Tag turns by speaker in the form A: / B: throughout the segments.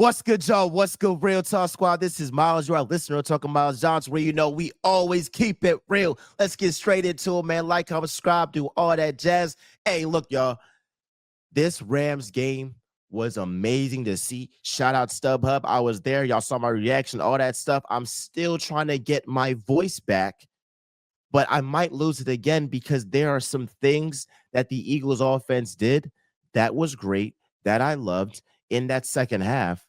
A: What's good, y'all? What's good, Real Talk Squad? This is Miles, your listener talking Miles Johnson, where you know we always keep it real. Let's get straight into it, man. Like, comment, subscribe, do all that jazz. Hey, look, y'all. This Rams game was amazing to see. Shout out StubHub. I was there. Y'all saw my reaction, all that stuff. I'm still trying to get my voice back, but I might lose it again because there are some things that the Eagles offense did that was great, that I loved in that second half,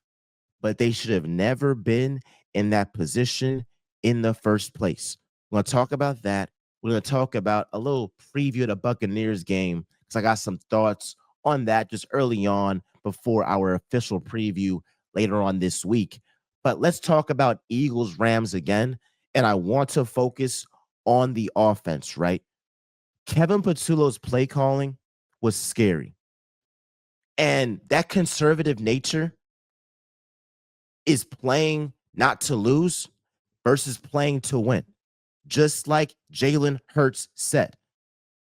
A: but they should have never been in that position in the first place. We're going to talk about that. We're going to talk about a little preview of the Buccaneers game because I got some thoughts on that just early on before our official preview later on this week. But let's talk about Eagles Rams again. And I want to focus on the offense, right? Kevin Patullo's play calling was scary. And that conservative nature is playing not to lose versus playing to win. Just like Jalen Hurts said.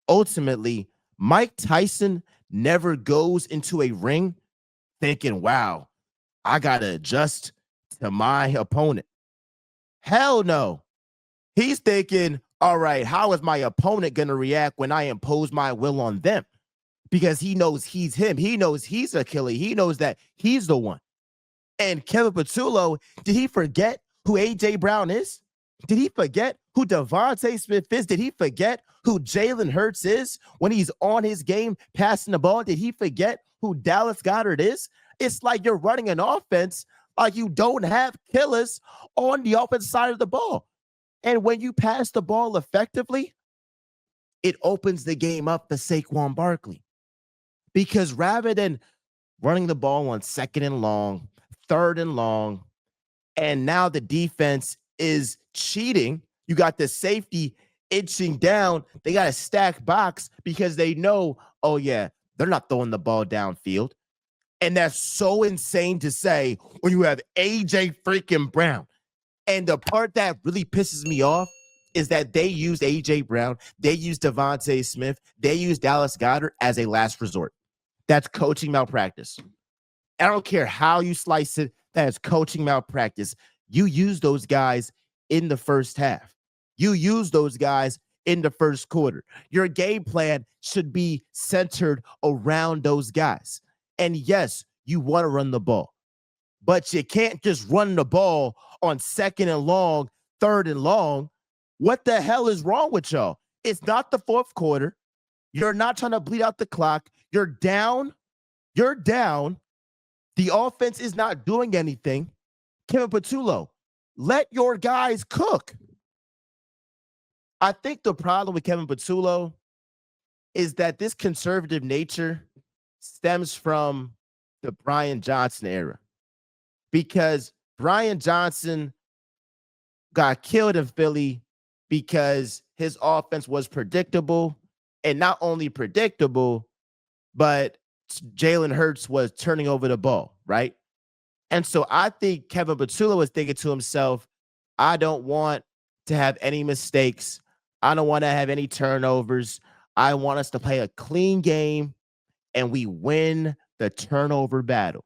A: Ultimately, Mike Tyson never goes into a ring thinking, wow, I got to adjust to my opponent. Hell no. He's thinking, all right, how is my opponent going to react when I impose my will on them? Because he knows he's him. He knows he's a killer. He knows that he's the one. And Kevin Patullo, did he forget who A.J. Brown is? Did he forget who Devontae Smith is? Did he forget who Jalen Hurts is when he's on his game passing the ball? Did he forget who Dallas Goedert is? It's like you're running an offense like you don't have killers on the offensive side of the ball. And when you pass the ball effectively, it opens the game up for Saquon Barkley. Because rather than running the ball on second and long, third and long, and now the defense is cheating. You got the safety inching down. They got a stack box because they know, oh, yeah, they're not throwing the ball downfield. And that's so insane to say when you have A.J. freaking Brown. And the part that really pisses me off is that they used A.J. Brown, they used Devontae Smith, they used Dallas Goedert as a last resort. That's coaching malpractice. I don't care how you slice it. That is coaching malpractice. You use those guys in the first half. You use those guys in the first quarter. Your game plan should be centered around those guys. And yes, you want to run the ball, but you can't just run the ball on second and long, third and long. What the hell is wrong with y'all? It's not the fourth quarter. You're not trying to bleed out the clock. You're down. You're down. The offense is not doing anything. Kevin Patullo, let your guys cook. I think the problem with Kevin Patullo is that this conservative nature stems from the Brian Johnson era. Because Brian Johnson got killed in Philly because his offense was predictable. And not only predictable, but Jalen Hurts was turning over the ball, right? And so I think Kevin Patullo was thinking to himself, I don't want to have any mistakes. I don't want to have any turnovers. I want us to play a clean game and we win the turnover battle.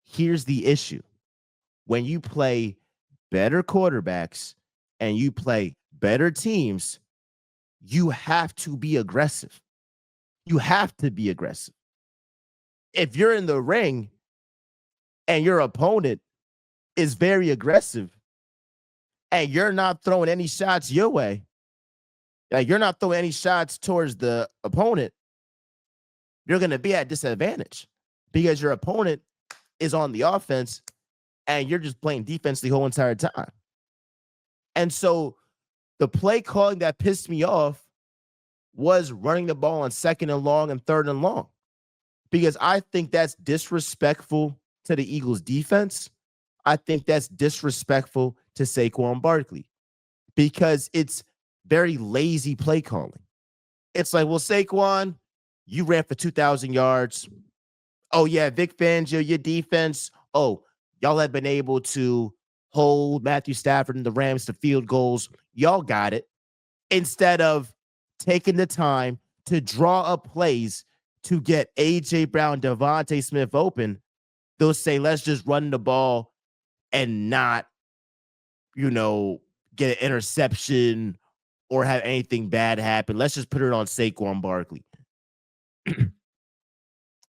A: Here's the issue. When you play better quarterbacks and you play better teams, you have to be aggressive. You have to be aggressive. If you're in the ring and your opponent is very aggressive and you're not throwing any shots your way, like you're not throwing any shots towards the opponent, you're going to be at disadvantage because your opponent is on the offense and you're just playing defense the whole entire time. And so the play calling that pissed me off was running the ball on second and long and third and long, because I think that's disrespectful to the Eagles defense. I think that's disrespectful to Saquon Barkley because it's very lazy play calling. It's like, well, Saquon, you ran for 2,000 yards. Oh, yeah, Vic Fangio, your defense. Oh, y'all have been able to hold Matthew Stafford and the Rams to field goals. Y'all got it. Instead of taking the time to draw up plays to get A.J. Brown, Devontae Smith open, they'll say, let's just run the ball and not, get an interception or have anything bad happen. Let's just put it on Saquon Barkley.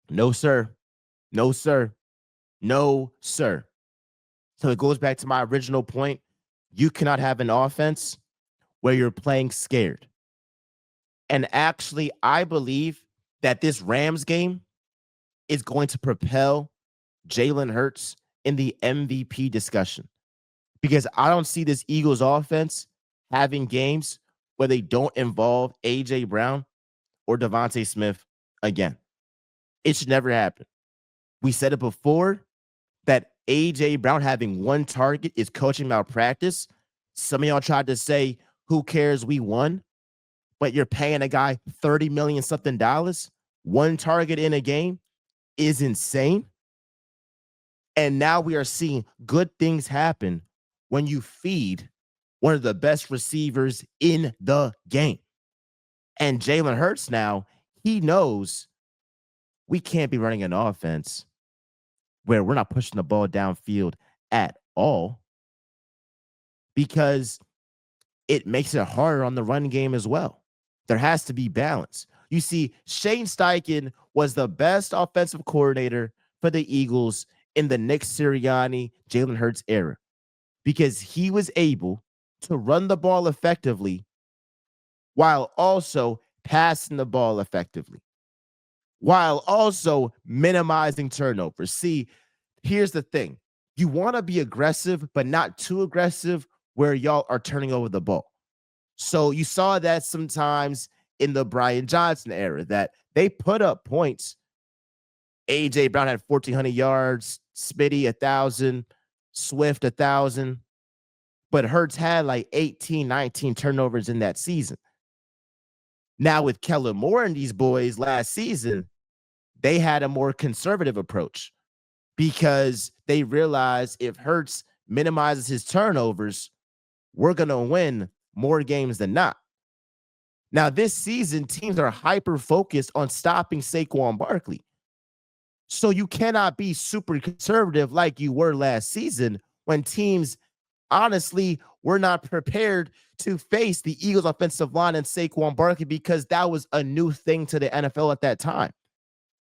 A: No, sir. No, sir. No, sir. So it goes back to my original point. You cannot have an offense where you're playing scared. And actually, I believe that this Rams game is going to propel Jalen Hurts in the MVP discussion, because I don't see this Eagles offense having games where they don't involve A.J. Brown or Devontae Smith again. It should never happen. We said it before that A.J. Brown having one target is coaching malpractice. Some of y'all tried to say, who cares, we won, but you're paying a guy $30 million something dollars. One target in a game is insane. And now we are seeing good things happen when you feed one of the best receivers in the game. And Jalen Hurts now, he knows we can't be running an offense where we're not pushing the ball downfield at all, because it makes it harder on the run game as well. There has to be balance. You see, Shane Steichen was the best offensive coordinator for the Eagles in the Nick Sirianni, Jalen Hurts era, because he was able to run the ball effectively while also passing the ball effectively, while also minimizing turnovers. See, here's the thing. You want to be aggressive, but not too aggressive where y'all are turning over the ball. So you saw that sometimes in the Brian Johnson era, that they put up points. A.J. Brown had 1,400 yards, Smitty 1,000, Swift 1,000. But Hurts had like 18, 19 turnovers in that season. Now with Kellen Moore and these boys last season, they had a more conservative approach, because they realized if Hurts minimizes his turnovers, we're going to win more games than not. Now, this season, teams are hyper-focused on stopping Saquon Barkley. So you cannot be super conservative like you were last season, when teams, honestly, were not prepared to face the Eagles offensive line and Saquon Barkley, because that was a new thing to the NFL at that time.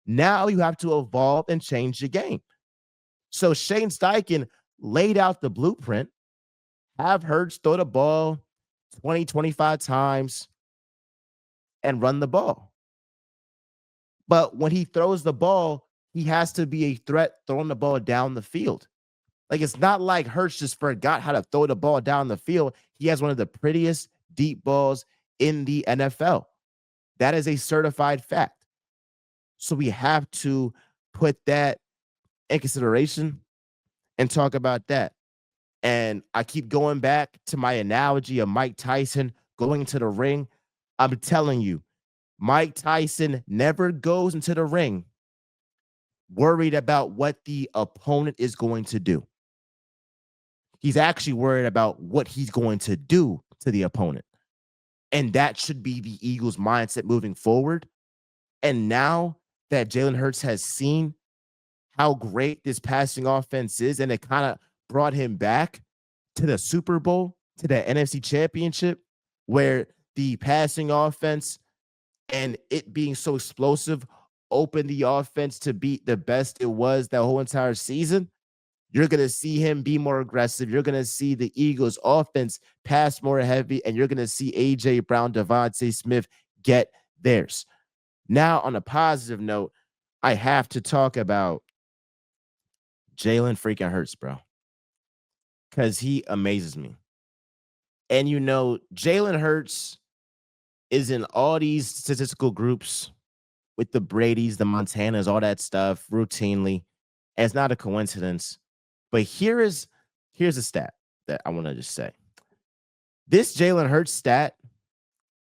A: Now you have to evolve and change the game. So Shane Steichen laid out the blueprint. Have Hurts throw the ball 20, 25 times and run the ball. But when he throws the ball, he has to be a threat throwing the ball down the field. Like, it's not like Hurts just forgot how to throw the ball down the field. He has one of the prettiest deep balls in the NFL. That is a certified fact. So we have to put that in consideration and talk about that. And I keep going back to my analogy of Mike Tyson going to the ring. I'm telling you, Mike Tyson never goes into the ring worried about what the opponent is going to do. He's actually worried about what he's going to do to the opponent. And that should be the Eagles' mindset moving forward. And now that Jalen Hurts has seen how great this passing offense is, and it kind of brought him back to the Super Bowl, to the NFC Championship, where the passing offense and it being so explosive opened the offense to be the best it was that whole entire season. You're going to see him be more aggressive. You're going to see the Eagles offense pass more heavy, and you're going to see A.J. Brown, Devontae Smith get theirs. Now, on a positive note, I have to talk about Jalen freaking Hurts, bro, because he amazes me. And, Jalen Hurts is in all these statistical groups with the Bradys, the Montanas, all that stuff routinely. And it's not a coincidence. But here's a stat that I want to just say. This Jalen Hurts stat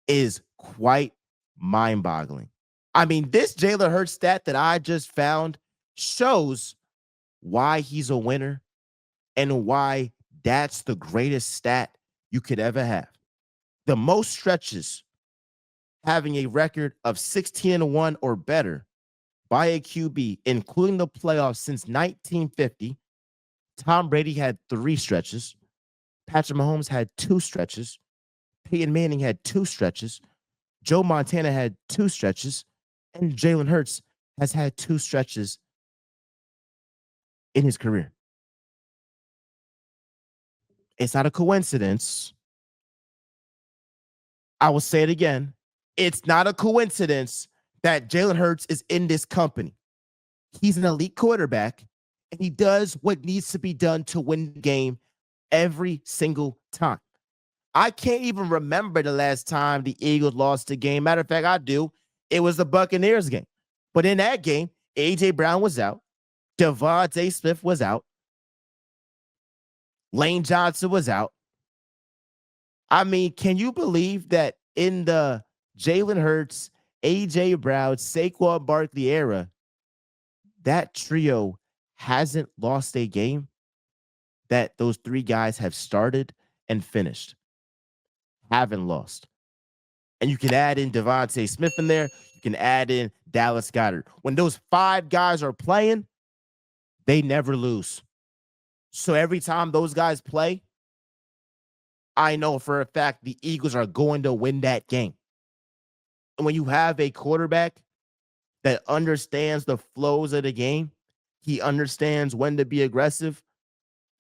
A: is quite mind-boggling. I mean, this Jalen Hurts stat that I just found shows why he's a winner and why that's the greatest stat you could ever have. The most stretches having a record of 16-1 or better by a QB, including the playoffs since 1950. Tom Brady had 3 stretches. Patrick Mahomes had 2 stretches. Peyton Manning had 2 stretches. Joe Montana had 2 stretches. And Jalen Hurts has had 2 stretches in his career. It's not a coincidence. I will say it again. It's not a coincidence that Jalen Hurts is in this company. He's an elite quarterback, and he does what needs to be done to win the game every single time. I can't even remember the last time the Eagles lost a game. Matter of fact, I do. It was the Buccaneers game. But in that game, A.J. Brown was out. Devontae Smith was out. Lane Johnson was out. I mean, can you believe that in the Jalen Hurts, A.J. Brown, Saquon Barkley era, that trio hasn't lost a game that those 3 guys have started and finished? Haven't lost. And you can add in Devontae Smith in there. You can add in Dallas Goedert. When those 5 guys are playing, they never lose. So every time those guys play, I know for a fact the Eagles are going to win that game. And when you have a quarterback that understands the flows of the game, he understands when to be aggressive.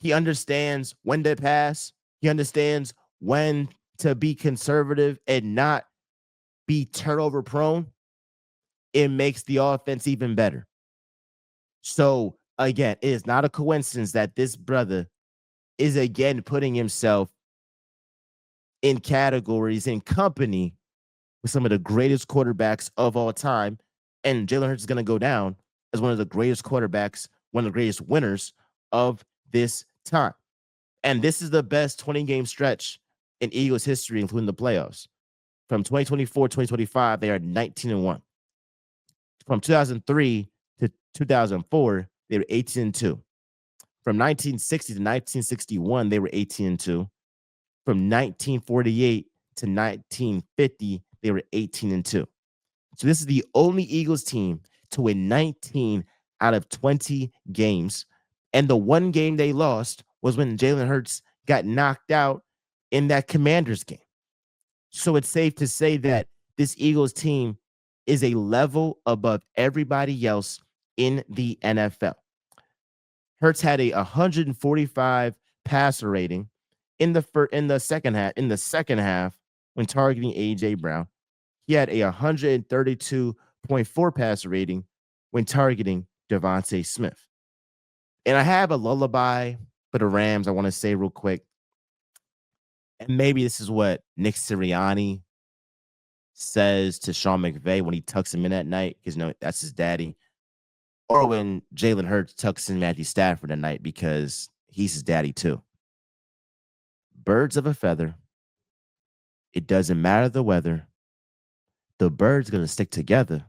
A: He understands when to pass. He understands when to be conservative and not be turnover prone. It makes the offense even better. So again, it is not a coincidence that this brother is again putting himself in categories, in company with some of the greatest quarterbacks of all time. And Jalen Hurts is going to go down as one of the greatest quarterbacks, one of the greatest winners of this time. And this is the best 20-game stretch in Eagles history, including the playoffs. From 2024 2025, they are 19-1. From 2003 to 2004, they were 18-2. From 1960 to 1961, they were 18-2. From 1948 to 1950, they were 18-2. So this is the only Eagles team to win 19 out of 20 games. And the one game they lost was when Jalen Hurts got knocked out in that Commanders game. So it's safe to say that this Eagles team is a level above everybody else in the NFL. Hurts had a 145 passer rating in the second half when targeting A.J. Brown. He had a 132.4 passer rating when targeting Devontae Smith. And I have a lullaby for the Rams I want to say real quick. And maybe this is what Nick Sirianni says to Sean McVay when he tucks him in at night, because that's his daddy. Or when Jalen Hurts tucks in Matthew Stafford at night because he's his daddy too. Birds of a feather. It doesn't matter the weather. The birds going to stick together.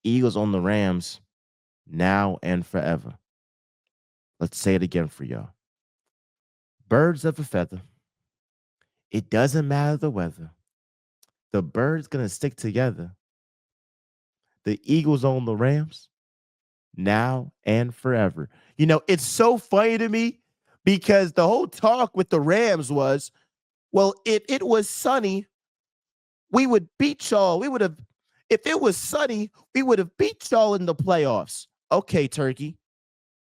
A: Eagles on the Rams now and forever. Let's say it again for y'all. Birds of a feather. It doesn't matter the weather. The birds going to stick together. The Eagles on the Rams now and forever. It's so funny to me because the whole talk with the Rams was, well, if it was sunny, we would beat y'all. If it was sunny, we would have beat y'all in the playoffs. Okay, Turkey.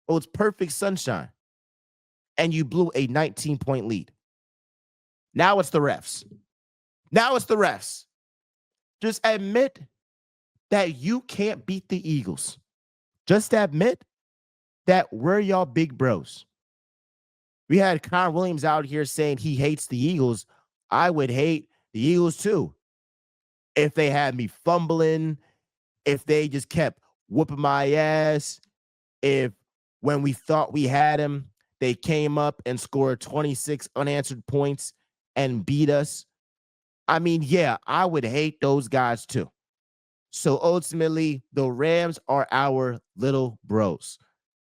A: Well, it's perfect sunshine. And you blew a 19-point lead. Now it's the refs. Just admit that you can't beat the Eagles. Just admit that we're y'all big bros. We had Con Williams out here saying he hates the Eagles. I would hate the Eagles too. If they had me fumbling, if they just kept whooping my ass, if when we thought we had him, they came up and scored 26 unanswered points and beat us. I mean, yeah, I would hate those guys too. So ultimately, the Rams are our little bros.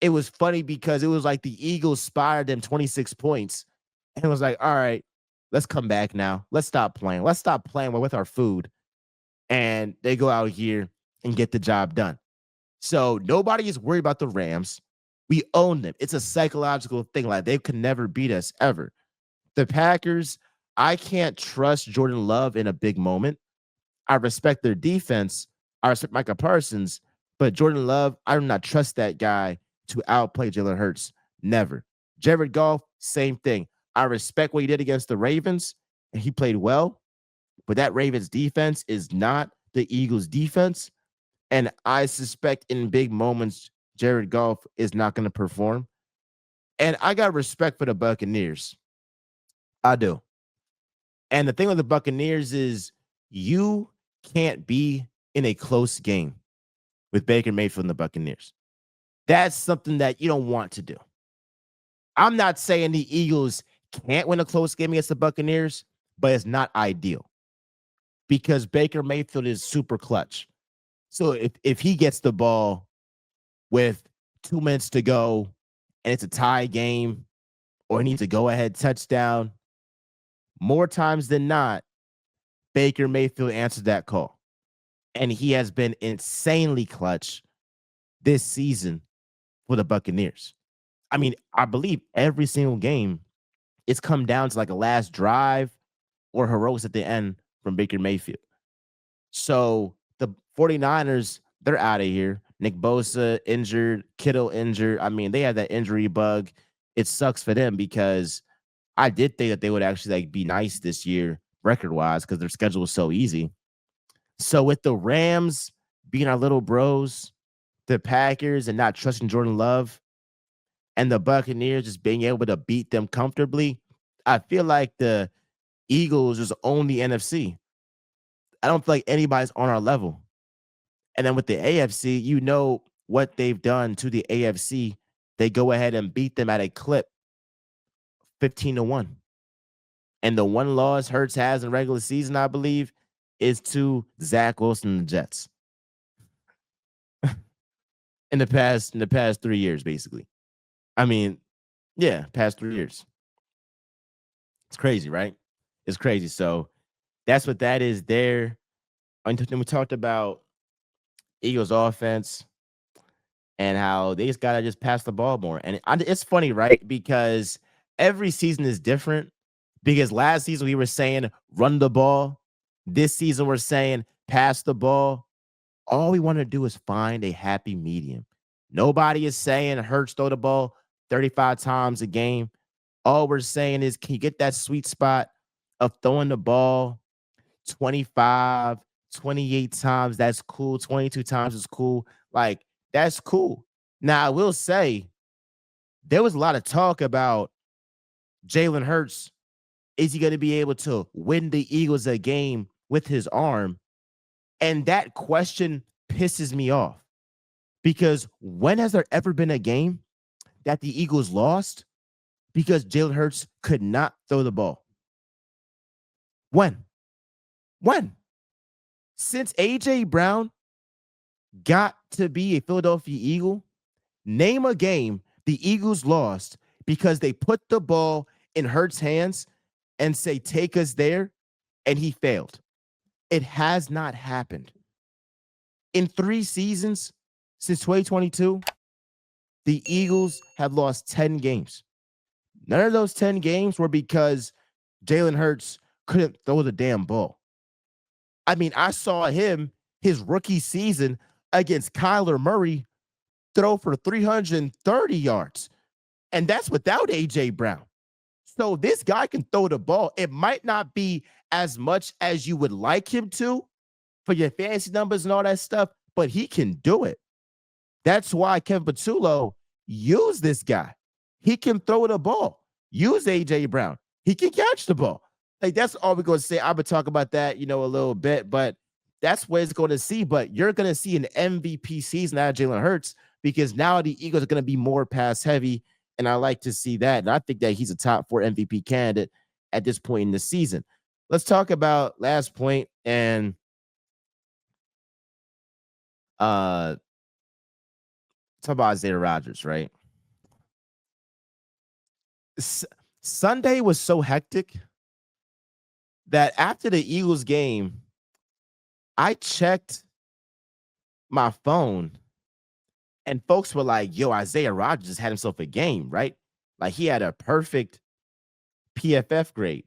A: It was funny because it was like the Eagles spired them 26 points. And it was like, all right, let's come back now. Let's stop playing. Let's stop playing with our food. And they go out here and get the job done. So nobody is worried about the Rams. We own them. It's a psychological thing. Like they could never beat us ever. The Packers, I can't trust Jordan Love in a big moment. I respect their defense. I respect Micah Parsons, but Jordan Love, I do not trust that guy to outplay Jalen Hurts. Never. Jared Goff, same thing. I respect what he did against the Ravens, and he played well, but that Ravens defense is not the Eagles defense. And I suspect in big moments, Jared Goff is not going to perform. And I got respect for the Buccaneers. I do. And the thing with the Buccaneers is you can't be in a close game with Baker Mayfield and the Buccaneers. That's something that you don't want to do. I'm not saying the Eagles can't win a close game against the Buccaneers, but it's not ideal because Baker Mayfield is super clutch. So if he gets the ball with 2 minutes to go and it's a tie game or he needs a go-ahead touchdown, more times than not, Baker Mayfield answered that call. And he has been insanely clutch this season for the Buccaneers. I mean, I believe every single game, it's come down to like a last drive or heroics at the end from Baker Mayfield. So the 49ers, they're out of here. Nick Bosa injured, Kittle injured. I mean, they had that injury bug. It sucks for them because I did think that they would actually like be nice this year record-wise because their schedule was so easy. So with the Rams being our little bros, the Packers and not trusting Jordan Love, and the Buccaneers just being able to beat them comfortably, I feel like the Eagles just own the NFC. I don't feel like anybody's on our level. And then with the AFC, you know what they've done to the AFC. They go ahead and beat them at a clip 15-1. And the one loss Hurts has in regular season, I believe, is to Zach Wilson and the Jets. in the past 3 years, basically. I mean, yeah, past 3 years. It's crazy, right? It's crazy. So that's what that is there. And then we talked about Eagles offense and how they just gotta just pass the ball more. And it's funny, right? Because every season is different. Because last season we were saying run the ball. This season we're saying pass the ball. All we want to do is find a happy medium. Nobody is saying Hurts throw the ball 35 times a game. All we're saying is, can you get that sweet spot of throwing the ball 25, 28 times? That's cool. 22 times is cool. Like, that's cool. Now, I will say there was a lot of talk about Jalen Hurts. Is he going to be able to win the Eagles a game with his arm? And that question pisses me off because when has there ever been a game that the Eagles lost because Jalen Hurts could not throw the ball? When? When? Since A.J. Brown got to be a Philadelphia Eagle, name a game the Eagles lost because they put the ball in Hurts' hands and say, take us there, and he failed. It has not happened. In 3 seasons since 2022, the Eagles have lost 10 games. None of those 10 games were because Jalen Hurts couldn't throw the damn ball. I mean, I saw him, his rookie season against Kyler Murray, throw for 330 yards. And that's without A.J. Brown. So this guy can throw the ball. It might not be as much as you would like him to for your fantasy numbers and all that stuff, but he can do it. That's why Kevin Patullo used this guy. He can throw the ball. Use A.J. Brown. He can catch the ball. Like, that's all we're going to say. I would talk about that, a little bit, but that's what it's going to see. But you're going to see an MVP season out of Jalen Hurts because now the Eagles are going to be more pass heavy, and I like to see that. And I think that he's a top 4 MVP candidate at this point in the season. Let's talk about last point and talk about Isaiah Rodgers, right? Sunday was so hectic that after the Eagles game, I checked my phone, and folks were like, yo, Isaiah Rodgers just had himself a game, right? Like he had a perfect PFF grade.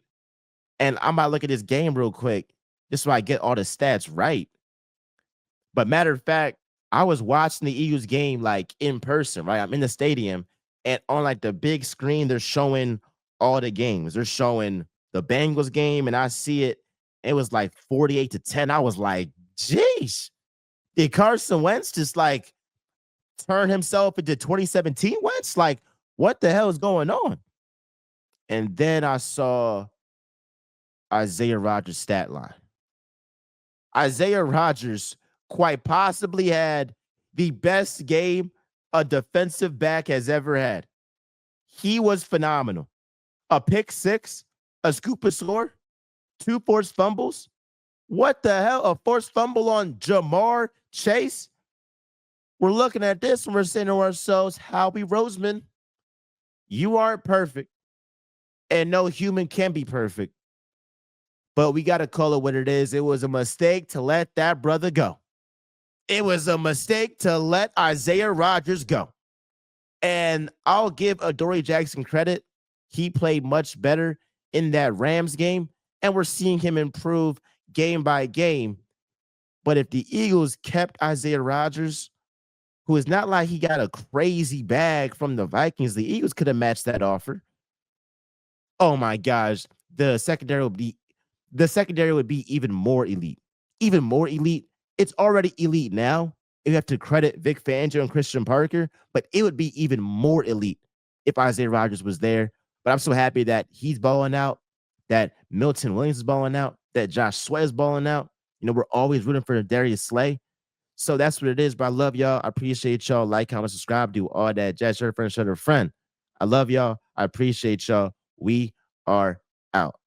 A: And I'm about to look at this game real quick just so I get all the stats right. But matter of fact, I was watching the Eagles game like in person, right? I'm in the stadium, and on like the big screen, they're showing all the games. They're showing the Bengals game, and I see it. It was like 48-10. I was like, geez, did Carson Wentz just like turn himself into 2017 Wentz? Like, what the hell is going on? And then I saw Isaiah Rodgers' stat line. Isaiah Rodgers quite possibly had the best game a defensive back has ever had. He was phenomenal. A pick six, a scoop and score, 2 forced fumbles. What the hell? A forced fumble on Jamar Chase? We're looking at this and we're saying to ourselves, Howie Roseman, you aren't perfect. And no human can be perfect. But we got to call it what it is. It was a mistake to let that brother go. It was a mistake to let Isaiah Rodgers go. And I'll give Adoree Jackson credit. He played much better in that Rams game, and we're seeing him improve game by game. But if the Eagles kept Isaiah Rodgers, who is not like he got a crazy bag from the Vikings, the Eagles could have matched that offer. Oh my gosh, the secondary would be even more elite. Even more elite. It's already elite now. You have to credit Vic Fangio and Christian Parker, but it would be even more elite if Isaiah Rodgers was there. But I'm so happy that he's balling out, that Milton Williams is balling out, that Josh Sweat is balling out. You know, we're always rooting for Darius Slay. So that's what it is. But I love y'all. I appreciate y'all. Like, comment, subscribe, do all that. Jazz, share a friend, share a friend. I love y'all. I appreciate y'all. We are out.